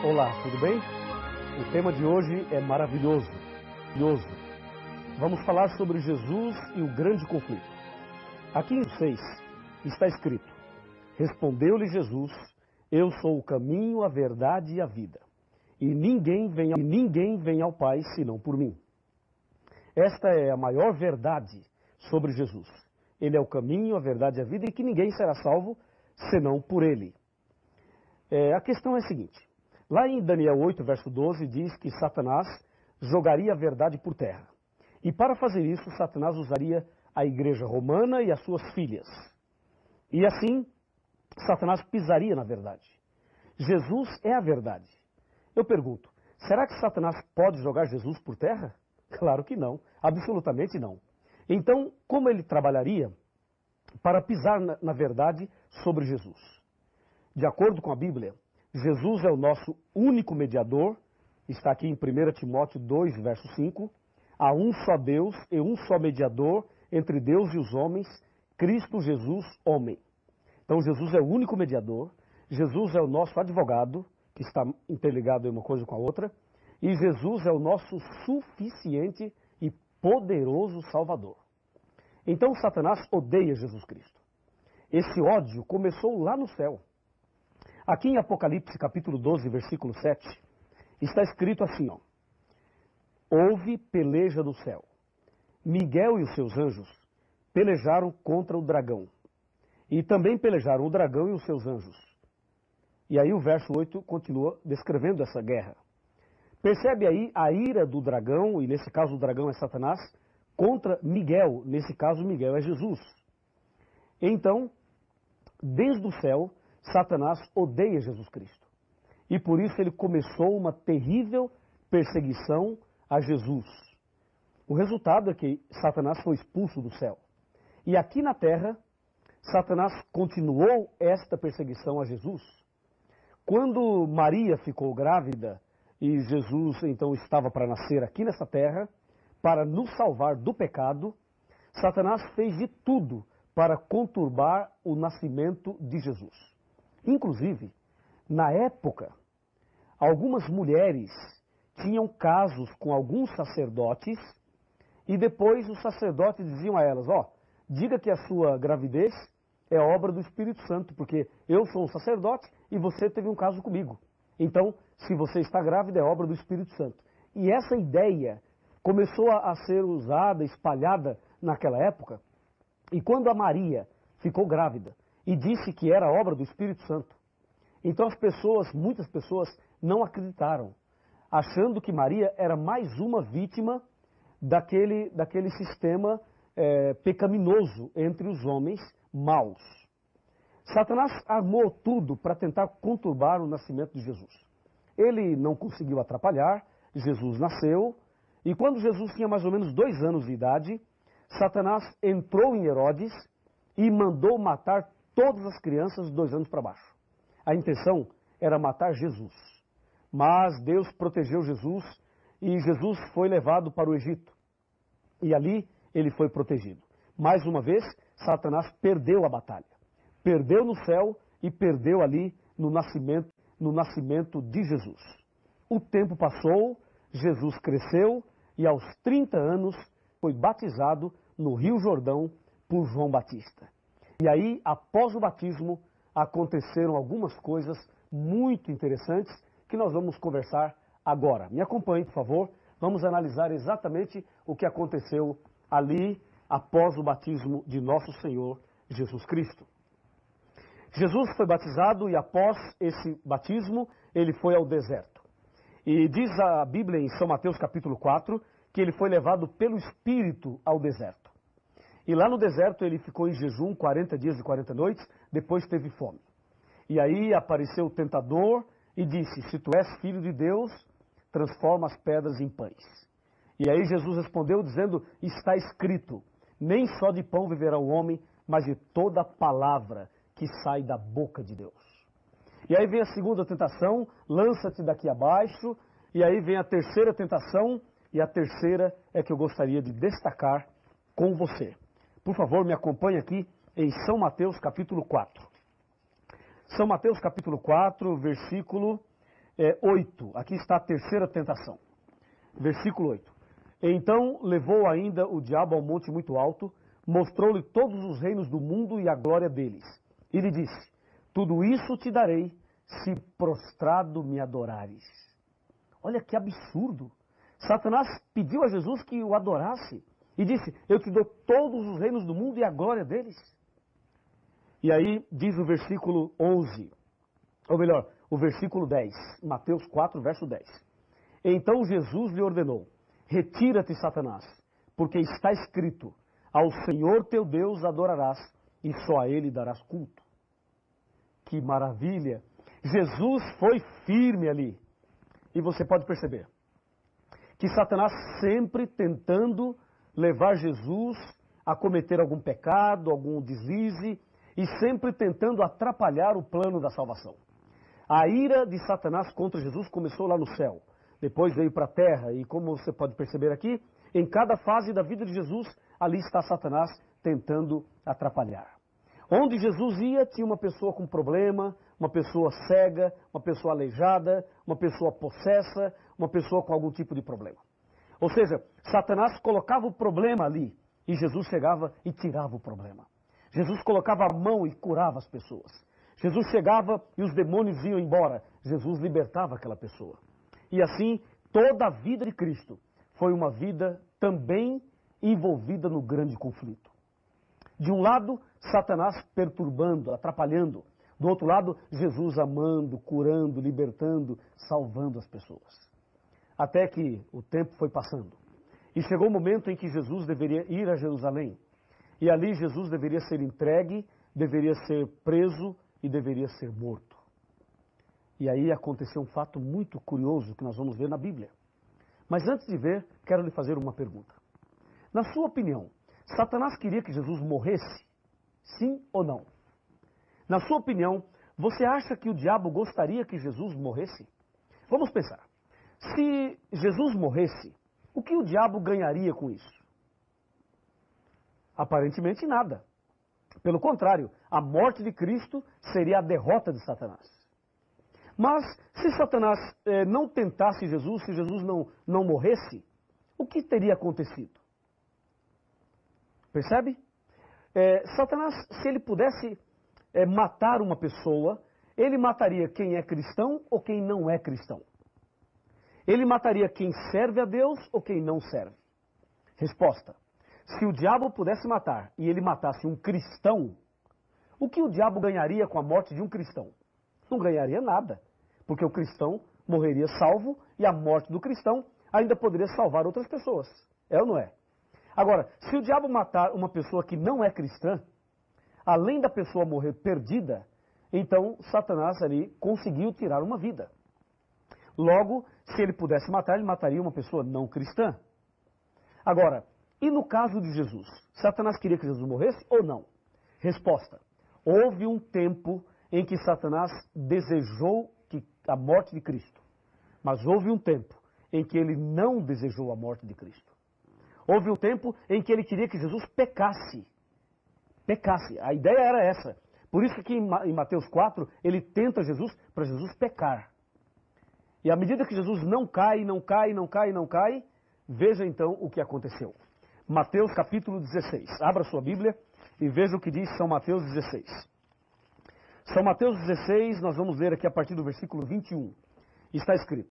Olá, tudo bem? O tema de hoje é maravilhoso. Vamos falar sobre Jesus e o grande conflito. Aqui em 6 está escrito: Respondeu-lhe Jesus: Eu sou o caminho, a verdade e a vida. E ninguém vem ao Pai senão por mim. Esta é a maior verdade sobre Jesus. Ele é o caminho, a verdade e a vida, e que ninguém será salvo senão por ele. A questão é a seguinte: lá em Daniel 8, verso 12, diz que Satanás jogaria a verdade por terra. E para fazer isso, Satanás usaria a igreja romana e as suas filhas. E assim, Satanás pisaria na verdade. Jesus é a verdade. Eu pergunto, será que Satanás pode jogar Jesus por terra? Claro que não, absolutamente não. Então, como ele trabalharia para pisar na verdade sobre Jesus? De acordo com a Bíblia, Jesus é o nosso único mediador, está aqui em 1 Timóteo 2, verso 5, há um só Deus e um só mediador entre Deus e os homens, Cristo Jesus, homem. Então Jesus é o único mediador, Jesus é o nosso advogado, que está interligado em uma coisa com a outra, e Jesus é o nosso suficiente e poderoso Salvador. Então Satanás odeia Jesus Cristo. Esse ódio começou lá no céu. Aqui em Apocalipse capítulo 12, versículo 7, está escrito assim, Houve peleja no céu. Miguel e os seus anjos pelejaram contra o dragão. E também pelejaram o dragão e os seus anjos. E aí o verso 8 continua descrevendo essa guerra. Percebe aí a ira do dragão, e nesse caso o dragão é Satanás, contra Miguel, nesse caso Miguel é Jesus. Então, desde o céu, Satanás odeia Jesus Cristo. E por isso ele começou uma terrível perseguição a Jesus. O resultado é que Satanás foi expulso do céu. E aqui na terra, Satanás continuou esta perseguição a Jesus. Quando Maria ficou grávida e Jesus então estava para nascer aqui nessa terra, para nos salvar do pecado, Satanás fez de tudo para conturbar o nascimento de Jesus. Inclusive, na época, algumas mulheres tinham casos com alguns sacerdotes e depois os sacerdotes diziam a elas, diga que a sua gravidez é obra do Espírito Santo, porque eu sou um sacerdote e você teve um caso comigo. Então, se você está grávida, é obra do Espírito Santo. E essa ideia começou a ser usada, espalhada naquela época, e quando a Maria ficou grávida e disse que era obra do Espírito Santo, então muitas pessoas não acreditaram, achando que Maria era mais uma vítima daquele sistema pecaminoso entre os homens maus. Satanás armou tudo para tentar conturbar o nascimento de Jesus. Ele não conseguiu atrapalhar, Jesus nasceu, e quando Jesus tinha mais ou menos 2 anos de idade, Satanás entrou em Herodes e mandou matar todas as crianças de 2 anos para baixo. A intenção era matar Jesus. Mas Deus protegeu Jesus e Jesus foi levado para o Egito. E ali ele foi protegido. Mais uma vez, Satanás perdeu a batalha. Perdeu no céu e perdeu ali no nascimento de Jesus. O tempo passou, Jesus cresceu e aos 30 anos foi batizado no Rio Jordão por João Batista. E aí, após o batismo, aconteceram algumas coisas muito interessantes que nós vamos conversar agora. Me acompanhe, por favor. Vamos analisar exatamente o que aconteceu ali após o batismo de nosso Senhor Jesus Cristo. Jesus foi batizado e após esse batismo, ele foi ao deserto. E diz a Bíblia em São Mateus capítulo 4, que ele foi levado pelo Espírito ao deserto. E lá no deserto ele ficou em jejum 40 dias e 40 noites, depois teve fome. E aí apareceu o tentador e disse, se tu és filho de Deus, transforma as pedras em pães. E aí Jesus respondeu dizendo, está escrito, nem só de pão viverá o homem, mas de toda palavra que sai da boca de Deus. E aí vem a segunda tentação, lança-te daqui abaixo, e aí vem a terceira tentação, e a terceira é que eu gostaria de destacar com você. Por favor, me acompanhe aqui em São Mateus capítulo 4. São Mateus capítulo 4, versículo 8. Aqui está a terceira tentação. Versículo 8. Então levou ainda o diabo ao monte muito alto, mostrou-lhe todos os reinos do mundo e a glória deles. E lhe disse: tudo isso te darei, se prostrado me adorares. Olha que absurdo. Satanás pediu a Jesus que o adorasse e disse: eu te dou todos os reinos do mundo e a glória deles. E aí diz o versículo 11, ou melhor, o versículo 10, Mateus 4, verso 10. Então Jesus lhe ordenou: retira-te, Satanás, porque está escrito: ao Senhor teu Deus adorarás e só a Ele darás culto. Que maravilha! Jesus foi firme ali. E você pode perceber que Satanás sempre tentando levar Jesus a cometer algum pecado, algum deslize, e sempre tentando atrapalhar o plano da salvação. A ira de Satanás contra Jesus começou lá no céu, depois veio para a terra, e como você pode perceber aqui, em cada fase da vida de Jesus, ali está Satanás tentando atrapalhar. Onde Jesus ia, tinha uma pessoa com problema, uma pessoa cega, uma pessoa aleijada, uma pessoa possessa, uma pessoa com algum tipo de problema. Ou seja, Satanás colocava o problema ali, e Jesus chegava e tirava o problema. Jesus colocava a mão e curava as pessoas. Jesus chegava e os demônios iam embora. Jesus libertava aquela pessoa. E assim, toda a vida de Cristo foi uma vida também envolvida no grande conflito. De um lado, Satanás perturbando, atrapalhando. Do outro lado, Jesus amando, curando, libertando, salvando as pessoas. Até que o tempo foi passando. E chegou o momento em que Jesus deveria ir a Jerusalém. E ali Jesus deveria ser entregue, deveria ser preso e deveria ser morto. E aí aconteceu um fato muito curioso que nós vamos ver na Bíblia. Mas antes de ver, quero lhe fazer uma pergunta. Na sua opinião, Satanás queria que Jesus morresse? Sim ou não? Na sua opinião, você acha que o diabo gostaria que Jesus morresse? Vamos pensar. Se Jesus morresse, o que o diabo ganharia com isso? Aparentemente nada. Pelo contrário, a morte de Cristo seria a derrota de Satanás. Mas se Satanás não tentasse Jesus, se Jesus não morresse, o que teria acontecido? Percebe? Satanás, se ele pudesse matar uma pessoa, ele mataria quem é cristão ou quem não é cristão. Ele mataria quem serve a Deus ou quem não serve. Resposta: se o diabo pudesse matar e ele matasse um cristão, o que o diabo ganharia com a morte de um cristão? Não ganharia nada, porque o cristão morreria salvo e a morte do cristão ainda poderia salvar outras pessoas. É ou não é? Agora, se o diabo matar uma pessoa que não é cristã, além da pessoa morrer perdida, então Satanás ali conseguiu tirar uma vida. Logo, se ele pudesse matar, ele mataria uma pessoa não cristã. Agora, e no caso de Jesus? Satanás queria que Jesus morresse ou não? Resposta: houve um tempo em que Satanás desejou a morte de Cristo. Mas houve um tempo em que ele não desejou a morte de Cristo. Houve um tempo em que ele queria que Jesus pecasse. Pecasse. A ideia era essa. Por isso que em Mateus 4, ele tenta Jesus para Jesus pecar. E à medida que Jesus não cai, veja então o que aconteceu. Mateus capítulo 16. Abra sua Bíblia e veja o que diz São Mateus 16. São Mateus 16, nós vamos ler aqui a partir do versículo 21. Está escrito: